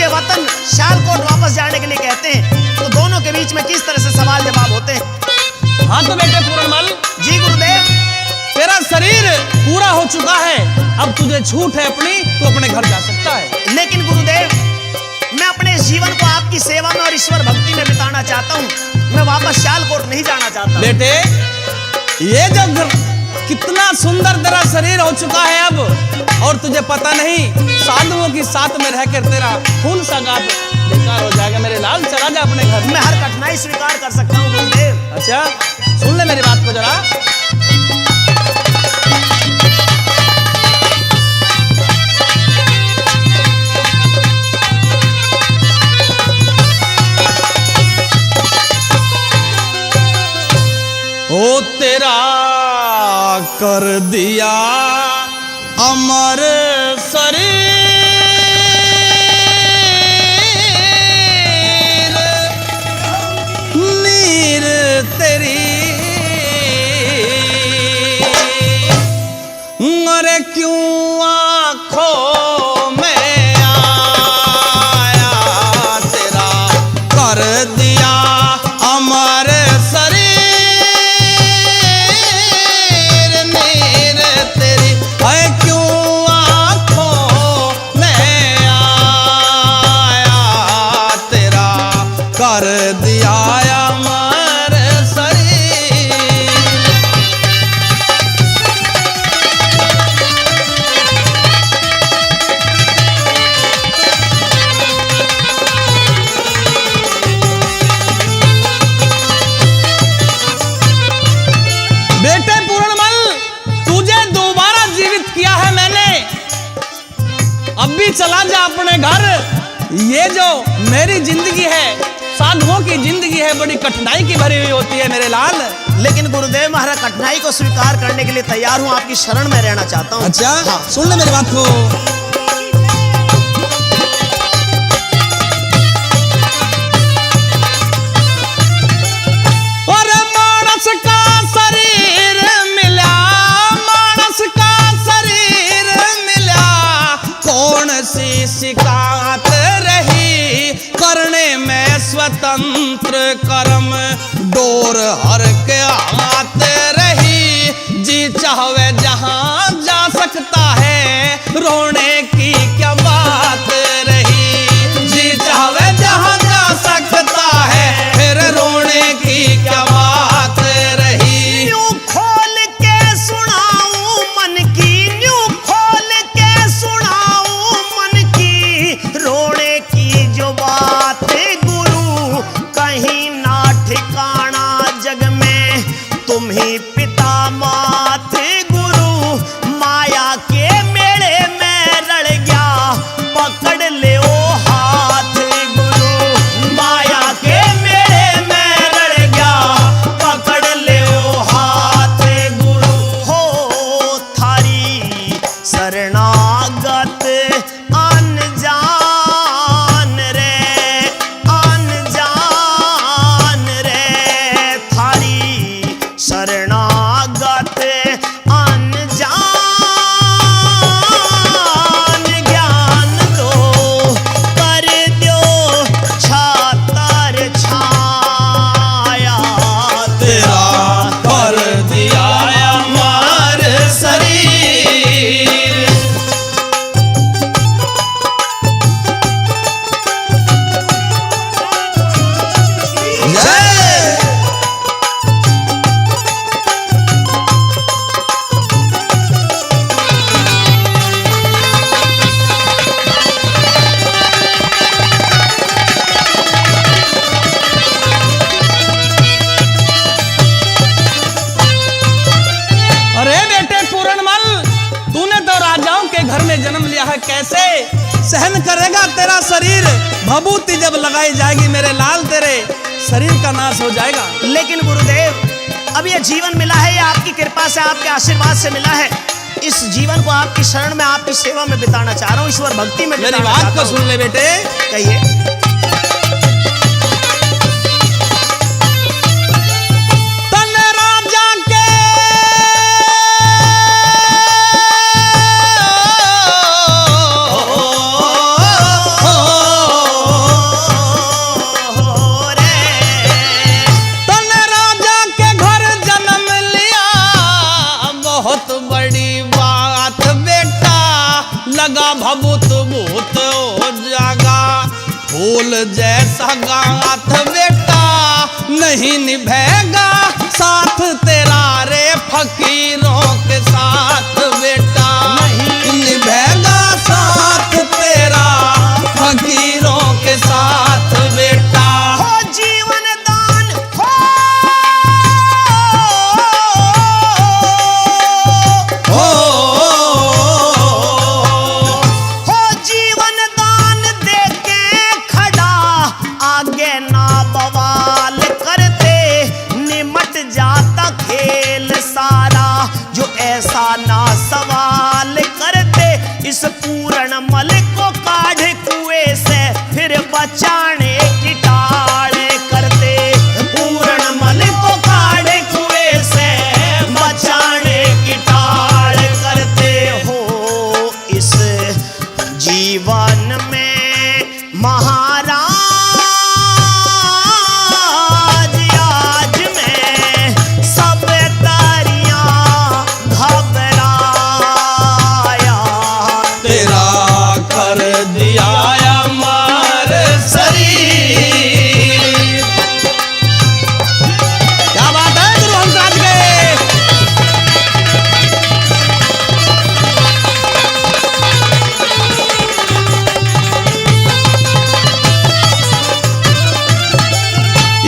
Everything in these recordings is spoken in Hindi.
उनके वतन सियालकोट वापस जाने के लिए कहते हैं, तो दोनों के बीच में किस तरह से सवाल जवाब होते हैं। हाँ तो बेटे पूरनमल, जी गुरुदेव। तेरा शरीर पूरा हो चुका है, अब तुझे छूट है अपनी, तू अपने घर जा सकता है। लेकिन गुरुदेव, मैं अपने जीवन को आपकी सेवा में और ईश्वर भक्ति में बिताना चाहता हूँ। मैं वापस सियालकोट नहीं जाना चाहता। बेटे, ये जो कितना सुंदर तेरा शरीर हो चुका है अब, और तुझे पता नहीं साधुओं की साथ में रहकर तेरा खून सगात बेकार हो जाएगा। मेरे लाल, चला जा अपने घर। मैं हर कठिनाई स्वीकार कर सकता हूँ गुरुदेव। अच्छा, सुन ले मेरी बात को जरा। ओ तेरा कर दिया अमर शरीर, नीर तेरी अरे क्यों आँखों में आया, तेरा कर दिया अमर चला जा अपने घर। ये जो मेरी जिंदगी है, साधुओं की जिंदगी है, बड़ी कठिनाई की भरी हुई होती है मेरे लाल। लेकिन गुरुदेव, मैं हर कठिनाई को स्वीकार करने के लिए तैयार हूँ, आपकी शरण में रहना चाहता हूँ। अच्छा, हाँ। सुन ले मेरी बात को। और मानस का शरीर मिला, मानस का शरीर मिला, कौन सी शिकायत रही, करने में स्वतंत्र कर्म डोर हर के हाथ रही, जी चाहे जहां जा सकता है, रोने की क्या बात रही, जी चाहे जहां जा सकता है, फिर रोने की क्या बात रही। न्यू खोल के सुनाऊं मन की, न्यू खोल के सुनाऊं मन की, रोने की जो बात गुरु कहीं ना ठिकाना जग में, तुम ही पिता मात गुरु, माया के मेले में रड़ गया, पकड़ ले ओ हाथ गुरु, माया के मेले में रड़ गया, पकड़ ले ओ हाथ गुरु। हो थारी शरणागत अनजान रे, अनजान रे, थारी शरणागत अनजान, ज्ञान दो कर दो छातर छाया, तेरा कर दिया अमर शरीर। जय। अरे बेटे पूरनमल, तूने तो राजाओं के घर में जन्म लिया है, कैसे सहन करेगा तेरा शरीर? भभूति जब लगाई जाएगी मेरे लाल, तेरे शरीर का नाश हो जाएगा। लेकिन गुरुदेव, अब ये जीवन मिला है, ये आपकी कृपा से, आपके आशीर्वाद से मिला है। इस जीवन को आपकी शरण में, आपकी सेवा में बिताना चाह रहा हूँ, ईश्वर भक्ति में मेरी बिताना बात चाहता को हूँ। सुन ले बेटे। कहिए। तन राजा के फूल जैसा गाथ बेटा नहीं निभेगा साथ तेरा रे फकीरों के साथ बेटा नहीं निभेगा साथ तेरा फकीरों के साथ बेटा। हो जीवन दान हो जीवन दान देके खड़ा आगे ना बवाल करते निमट जाता खेल सारा जो ऐसा ना सवाल करते इस पूर्ण मल को काढ़ कुएं से फिर बचाने की टाल करते पूर्ण मल को काढ़ कुएं से बचाने की टाल करते हो इस जीवन में महाराज आज मैं सब तारियां घबराया तेरा कर दिया अमर शरीर। क्या बात है गुरु हंसराज के।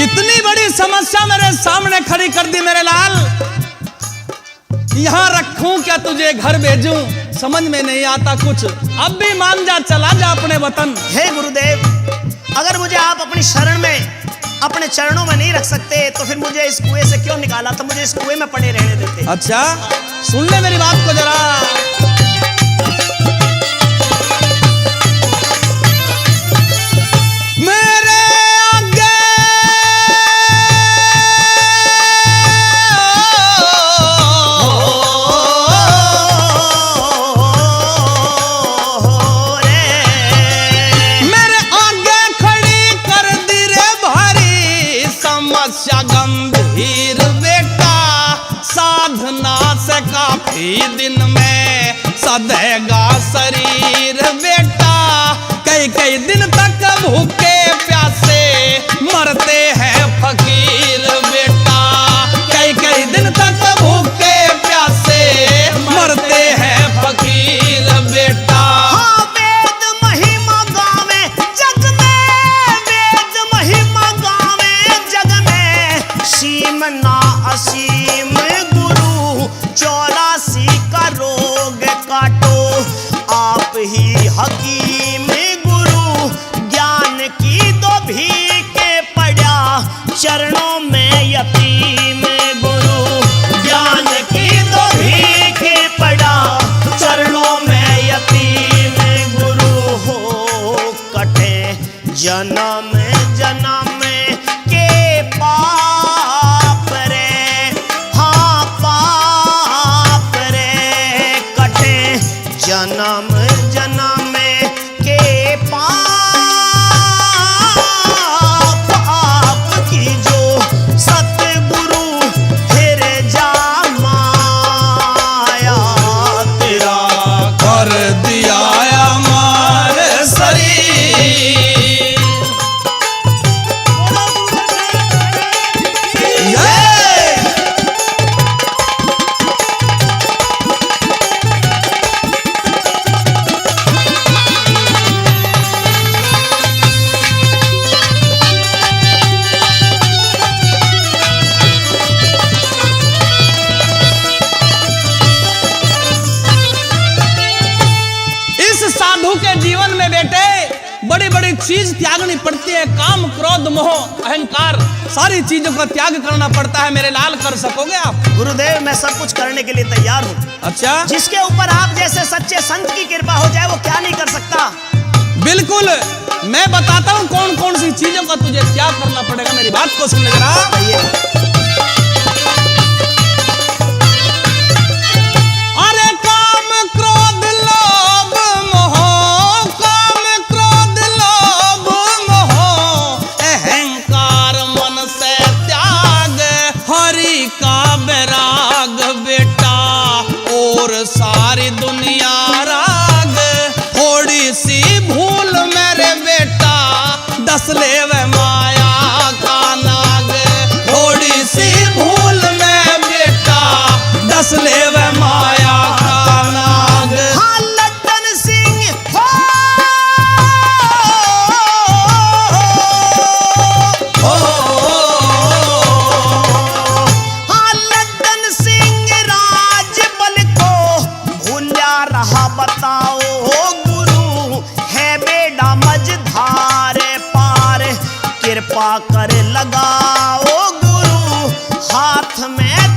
इतनी बड़ी समस्या मेरे सामने खड़ी कर दी मेरे लाल, यहाँ रखूं क्या तुझे घर भेजूं समझ में नहीं आता कुछ, अब भी मान जा चला जा अपने वतन। हे गुरुदेव, अगर मुझे आप अपनी शरण में अपने चरणों में नहीं रख सकते तो फिर मुझे इस कुएं से क्यों निकाला था, मुझे इस कुएं में पड़े रहने देते। अच्छा सुन ले मेरी बात को जरा। मेरे आगे मेरे आगे खड़ी कर दी रे भारी समस्या गंभीर बेटा, साधना से काफी दिन में सधेगा शरीर बेटा, कई कई दिन तक भूखे प्यासे मरते हैं फकीर बेटा, कई कई दिन तक भूखे प्यासे मरते हैं फकीर बेटा। हाँ, वेद महिमा गावे जग में, वेद महिमा गावे जग में, सीम ना असीम गुरु 84 का रोग काटो, आप ही हकीम गुरु ज्ञान की दो भीखे पड़ा चरणों में यतीम गुरु, ज्ञान की दो भीखे पड़ा चरणों में यतीम गुरु हो, कटे जन्म जन्म के पाप रे, हाँ पाप रे, कटे जन्म जन्म के पाप आपकी जो सतगुरु फिर जा माया तेरा कर दिया अमर शरीर। साधु के जीवन में बेटे बड़ी बड़ी चीज त्यागनी पड़ती है, काम क्रोध मोह अहंकार सारी चीजों का त्याग करना पड़ता है मेरे लाल, कर सकोगे आप? गुरुदेव मैं सब कुछ करने के लिए तैयार हूँ। अच्छा जिसके ऊपर आप जैसे सच्चे संत की कृपा हो जाए वो क्या नहीं कर सकता। बिल्कुल मैं बताता हूँ कौन कौन सी चीजों का तुझे त्याग करना पड़ेगा, मेरी बात को सुन जरा। अरे काम क्रोध लोभ मोह, काम क्रोध लोभ मोह अहंकार मन से त्याग, हरि का बैराग बेटा और सारी दुनिया राग, थोड़ी सी भूल मेरे बेटा कृपा करे लगाओ गुरु हाथ में